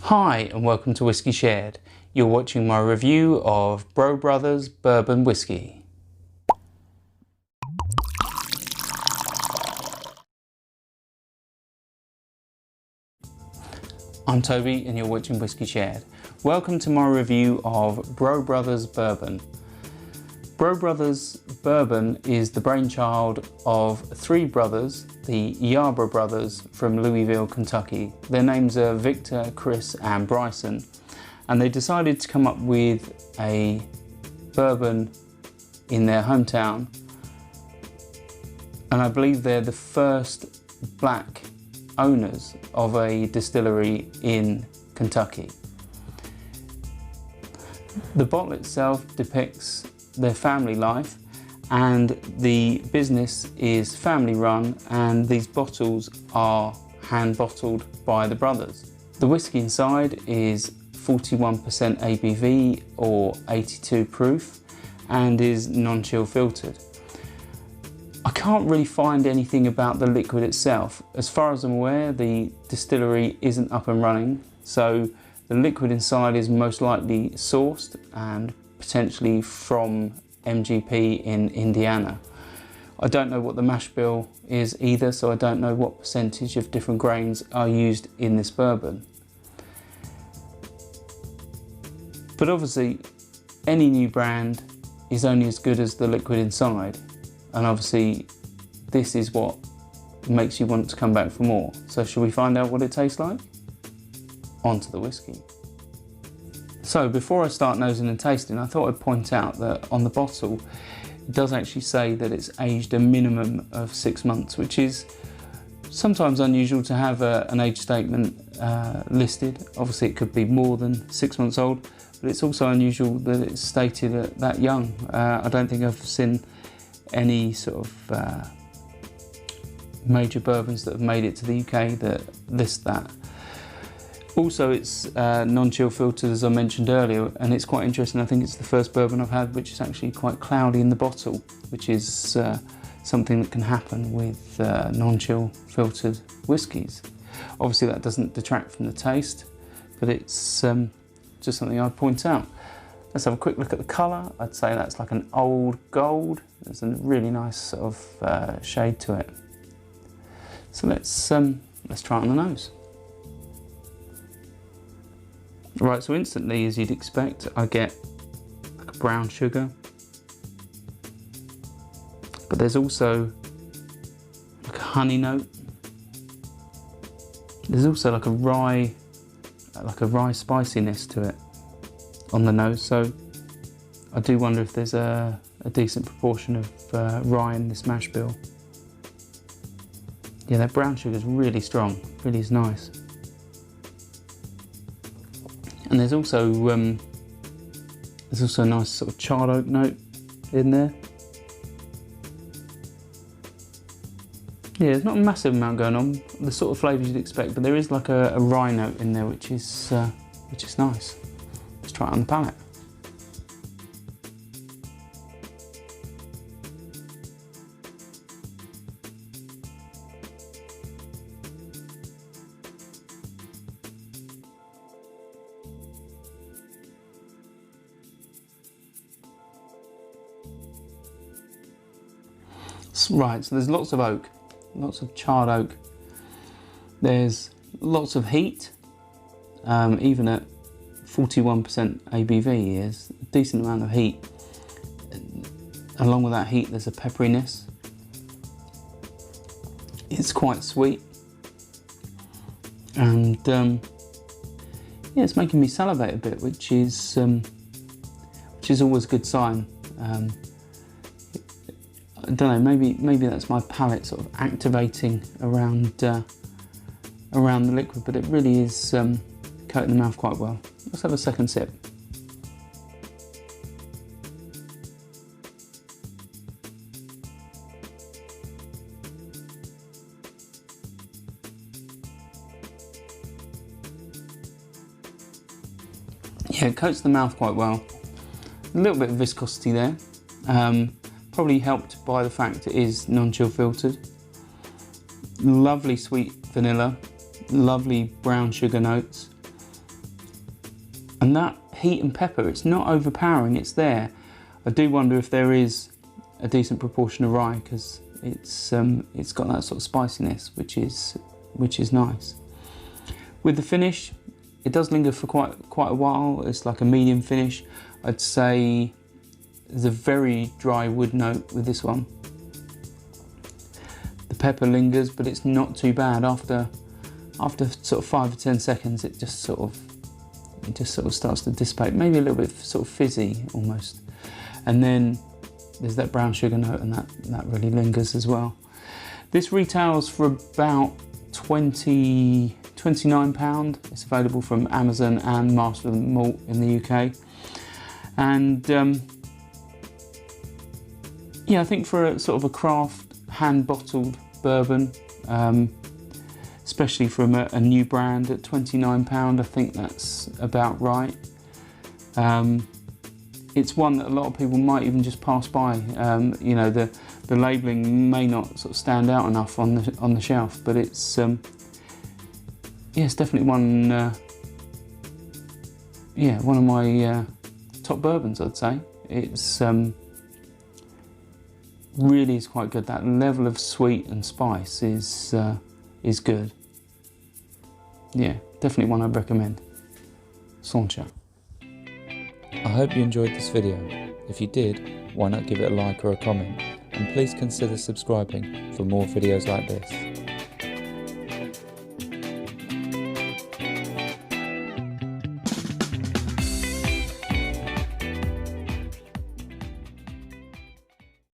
Hi and welcome to Whiskey Shared. You're watching my review of Brough Brothers Bourbon Whiskey. I'm Toby and you're watching Whiskey Shared. Welcome to my review of Brough Brothers Bourbon. Brough Brothers Bourbon is the brainchild of three brothers, the Brough Brothers from Louisville, Kentucky. Their names are Victor, Chris and Bryson, and they decided to come up with a bourbon in their hometown, and I believe they're the first black owners of a distillery in Kentucky. The bottle itself depicts their family life, and the business is family run, and these bottles are hand bottled by the brothers. The whiskey inside is 41% ABV or 82 proof and is non-chill filtered. I can't really find anything about the liquid itself. As far as I'm aware, the distillery isn't up and running, so the liquid inside is most likely sourced and potentially from MGP in Indiana. I don't know what the mash bill is either, so I don't know what percentage of different grains are used in this bourbon. But obviously, any new brand is only as good as the liquid inside, and obviously this is what makes you want to come back for more. So should we find out what it tastes like? On to the whiskey. So before I start nosing and tasting, I thought I'd point out that on the bottle it does actually say that it's aged a minimum of 6 months, which is sometimes unusual to have an age statement listed. Obviously it could be more than 6 months old, but it's also unusual that it's stated at that young. I don't think I've seen any sort of major bourbons that have made it to the UK that list that. Also, it's non-chill filtered, as I mentioned earlier, and it's quite interesting. I think it's the first bourbon I've had which is actually quite cloudy in the bottle, which is something that can happen with non-chill filtered whiskies. Obviously that doesn't detract from the taste, but it's just something I'd point out. Let's have a quick look at the colour. I'd say that's like an old gold. There's a really nice sort of shade to it. So let's try it on the nose. Right, so instantly, as you'd expect, I get like a brown sugar, but there's also like a honey note. There's also like a rye spiciness to it on the nose. So I do wonder if there's a decent proportion of rye in this mash bill. Yeah, that brown sugar is really strong, really is nice. And there's also a nice sort of charred oak note in there. Yeah, there's not a massive amount going on, the sort of flavours you'd expect, but there is like a rye note in there, which is nice. Let's try it on the palate. Right, so there's lots of oak, lots of charred oak. There's lots of heat, even at 41% ABV, there's a decent amount of heat. Along with that heat, there's a pepperiness. It's quite sweet, and yeah, it's making me salivate a bit, which is always a good sign. I don't know, maybe that's my palate sort of activating around the liquid, but it really is coating the mouth quite well. Let's have a second sip. Yeah, it coats the mouth quite well. A little bit of viscosity there. Probably helped by the fact it is non-chill filtered. Lovely sweet vanilla, lovely brown sugar notes, And that heat and pepper, it's not overpowering, it's there. I do wonder if there is a decent proportion of rye, because it's got that sort of spiciness, which is nice. With the finish, it does linger for quite a while. It's like a medium finish. I'd say there's a very dry wood note with this one. The pepper lingers, but it's not too bad. After sort of 5 or 10 seconds, it just sort of starts to dissipate. Maybe a little bit sort of fizzy almost. And then there's that brown sugar note, and that really lingers as well. This retails for about £29. It's available from Amazon and Master Malt in the UK. And yeah, I think for a sort of a craft hand-bottled bourbon, especially from a new brand at £29, I think that's about right. It's one that a lot of people might even just pass by. You know, the labelling may not sort of stand out enough on the shelf, but it's yeah, it's definitely one of my top bourbons, I'd say. It's really is quite good. That level of sweet and spice is good. Yeah, definitely one I'd recommend. Sauncher. I hope you enjoyed this video. If you did, why not give it a like or a comment, and please consider subscribing for more videos like this.